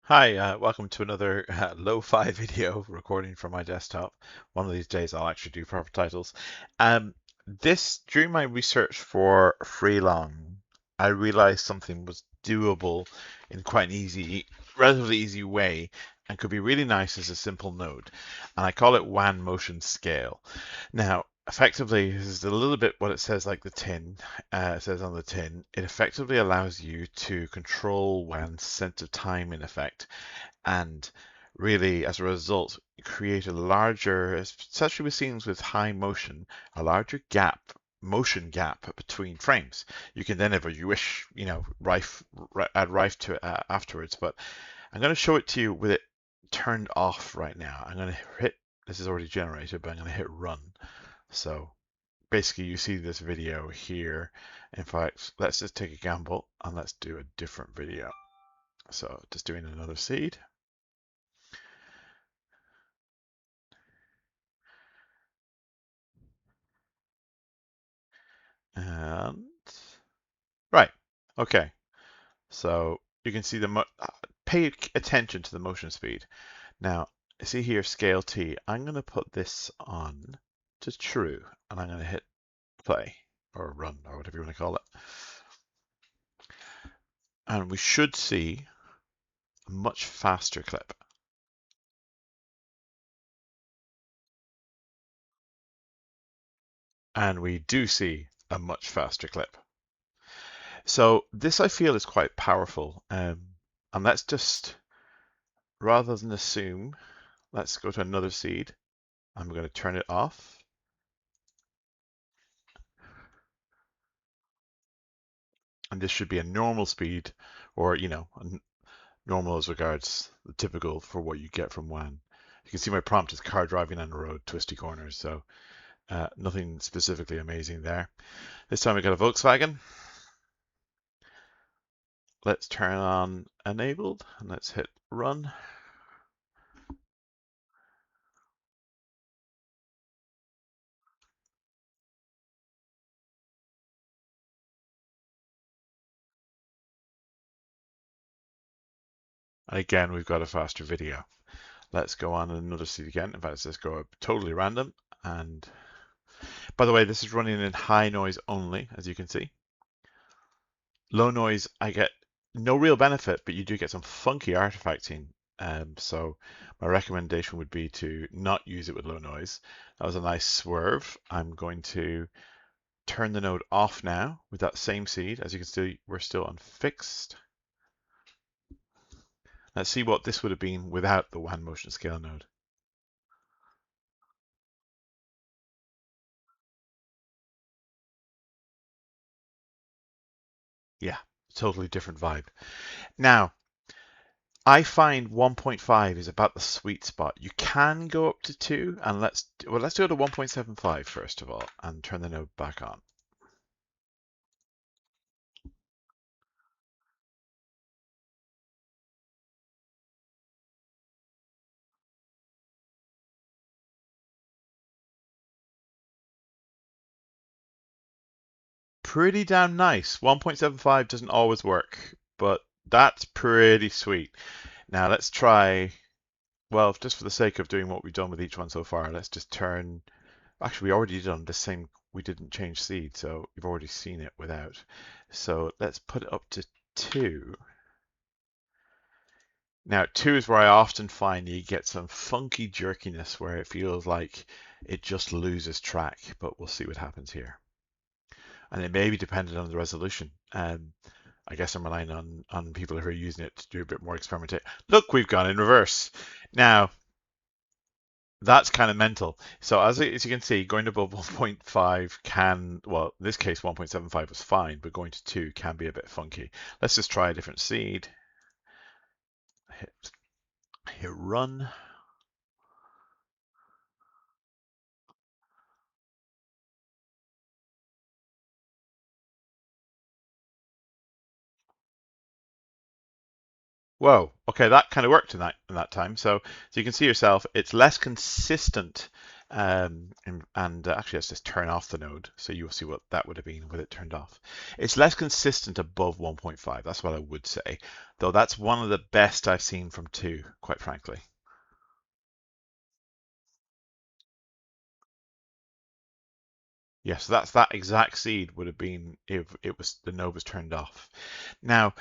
Hi, welcome to another lo-fi video recording from my desktop. One of these days I'll actually do proper titles. During my research for Freelong, I realized something was doable in quite an relatively easy way, and could be really nice as a simple node. And I call it Wan Motion Scale. Now, effectively, this is a little bit what it says like the tin. It says on the tin, it effectively allows you to control Wan's sense of time in effect, and really, as a result, create a larger, especially with scenes with high motion, a larger motion gap between frames. You can then, if you wish, add rife to it afterwards. But I'm going to show it to you with it turned off right now. I'm going to hit. This is already generated, but I'm going to hit run. So basically, you see this video here. In fact, let's just take a gamble and let's do a different video. So just doing another seed. And right, okay. So you can see pay attention to the motion speed. Now, see here, scale T. I'm going to put this on to true, and I'm going to hit play or run or whatever you want to call it. And we should see a much faster clip. And we do see a much faster clip. So this I feel is quite powerful. And let's just, rather than assume, let's go to another seed. I'm going to turn it off. And this should be a normal speed, or normal as regards the typical for what you get from Wan. You can see my prompt is car driving on the road, twisty corners, so nothing specifically amazing there. This time we got a Volkswagen. Let's turn on enabled and let's hit run. And again, we've got a faster video. Let's go on another seed again. In fact, let's go totally random. And by the way, this is running in high noise only, as you can see. Low noise, I get no real benefit, but you do get some funky artifacting. So my recommendation would be to not use it with low noise. That was a nice swerve. I'm going to turn the node off now with that same seed. As you can see, we're still on fixed. Let's see what this would have been without the Wan Motion Scale node. Yeah, totally different vibe. Now, I find 1.5 is about the sweet spot. You can go up to 2, and let's do it to 1.75 first of all, and turn the node back on. Pretty damn nice. 1.75 doesn't always work, but that's pretty sweet. Now let's try, well, just for the sake of doing what we've done with each one so far, let's just turn, actually we already did on the same, we didn't change seed, so you've already seen it without. So let's put it up to 2. Now 2 is where I often find you get some funky jerkiness where it feels like it just loses track, but we'll see what happens here. And it may be dependent on the resolution. I guess I'm relying on people who are using it to do a bit more experimentation. Look, we've gone in reverse. Now, that's kind of mental. So as you can see, going above 1.5 can, well, in this case 1.75 was fine, but going to 2 can be a bit funky. Let's just try a different seed. Hit run. Whoa, okay, that kind of worked in that time. So you can see yourself, it's less consistent And actually, let's just turn off the node so you'll see what that would have been with it turned off. It's less consistent above 1.5. That's what I would say, though that's one of the best I've seen from 2, quite frankly. Yes, that's that exact seed would have been if it was the node was turned off. Now,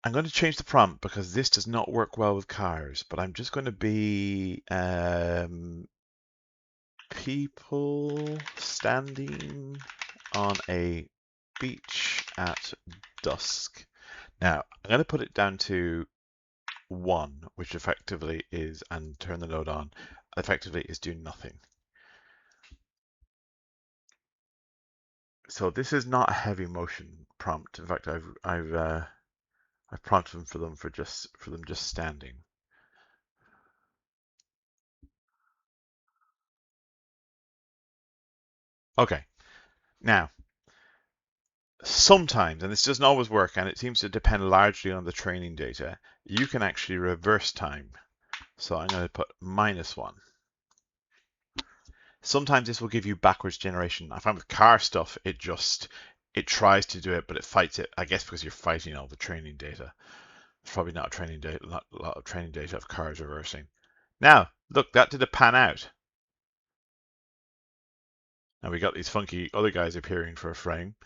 I'm going to change the prompt because this does not work well with cars, but I'm just going to be people standing on a beach at dusk. Now, I'm going to put it down to 1, which effectively is, and turn the node on, effectively is doing nothing. So this is not a heavy motion prompt. In fact, I've prompted them for them just standing. Okay, now sometimes, and this doesn't always work, and it seems to depend largely on the training data, you can actually reverse time. So I'm going to put -1. Sometimes this will give you backwards generation. I find with car stuff, it tries to do it, but it fights it. I guess because you're fighting all the training data. It's probably not a lot of training data of cars reversing. Now, look, that did a pan out. And we got these funky other guys appearing for a frame,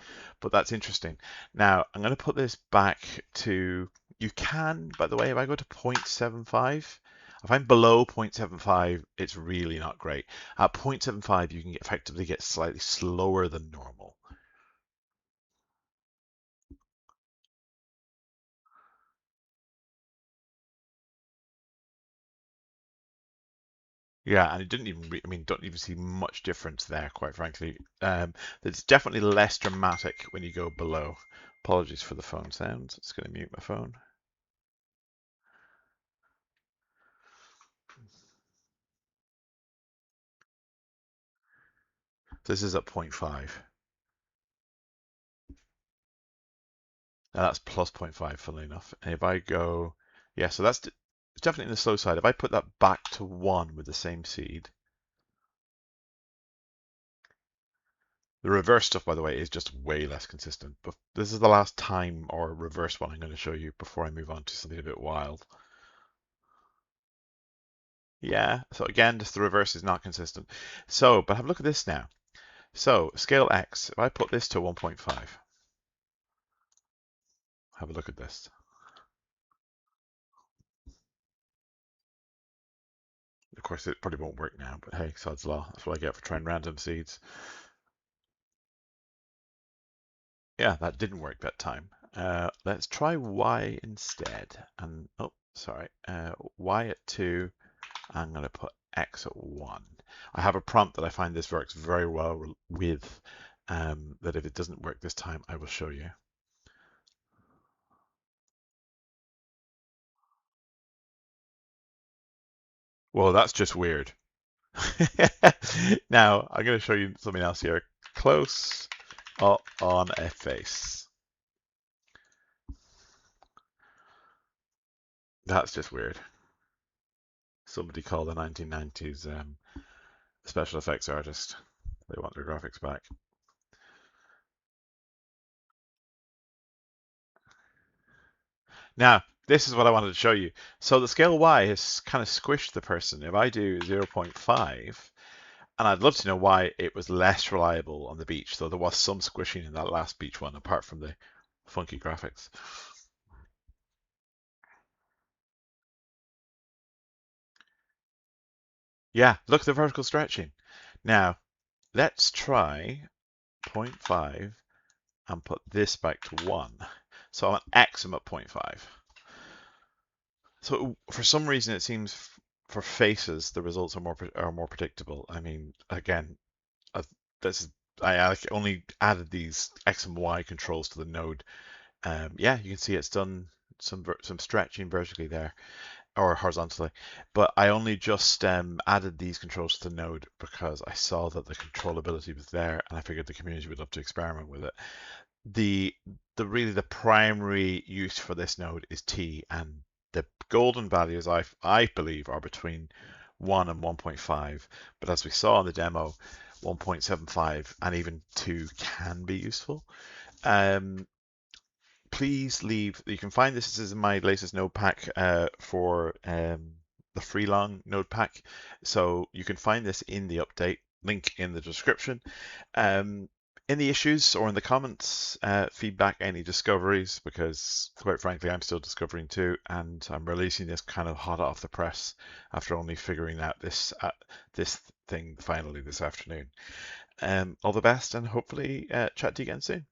but that's interesting. Now, I'm going to put this back to, you can, by the way, if I go to 0.75, if I'm below 0.75, it's really not great. At 0.75, you can effectively get slightly slower than normal. Yeah, and it didn't even, I mean, don't even see much difference there, quite frankly. It's definitely less dramatic when you go below. Apologies for the phone sounds. It's going to mute my phone. This is at 0.5. Now that's plus 0.5, funnily enough. And if I go, yeah, so it's definitely in the slow side. If I put that back to 1 with the same seed, the reverse stuff, by the way, is just way less consistent. But this is the last time or reverse one I'm going to show you before I move on to something a bit wild. Yeah, so again, just the reverse is not consistent. So, but have a look at this now. So, scale X, if I put this to 1.5, have a look at this. Of course, it probably won't work now, but hey, sod's law. That's what I get for trying random seeds. Yeah, that didn't work that time. Let's try Y instead. And oh, sorry, Y at 2. I'm going to put X at 1. I have a prompt that I find this works very well with. That if it doesn't work this time, I will show you. Well, that's just weird. Now, I'm going to show you something else here. Close up on a face. That's just weird. Somebody called the 1990s special effects artist. They want their graphics back. Now, this is what I wanted to show you. So the scale Y has kind of squished the person. If I do 0.5, and I'd love to know why it was less reliable on the beach, though there was some squishing in that last beach one, apart from the funky graphics. Yeah, look at the vertical stretching. Now, let's try 0.5 and put this back to 1. So I'm at X, I'm at 0.5. So for some reason, it seems for faces, the results are more predictable. I mean, again, this is, I only added these X and Y controls to the node. Yeah, you can see it's done some stretching vertically there or horizontally, but I only just added these controls to the node because I saw that the controllability was there, and I figured the community would love to experiment with it. The really the primary use for this node is T, and the golden values I believe are between 1 and 1.5, but as we saw in the demo, 1.75 and even 2 can be useful. Please leave, you can find this is in my latest node pack for the FreeLong node pack. So you can find this in the update, link in the description. In the issues or in the comments, feedback any discoveries, because quite frankly, I'm still discovering too, and I'm releasing this kind of hot off the press after only figuring out this thing finally this afternoon. All the best, and hopefully chat to you again soon.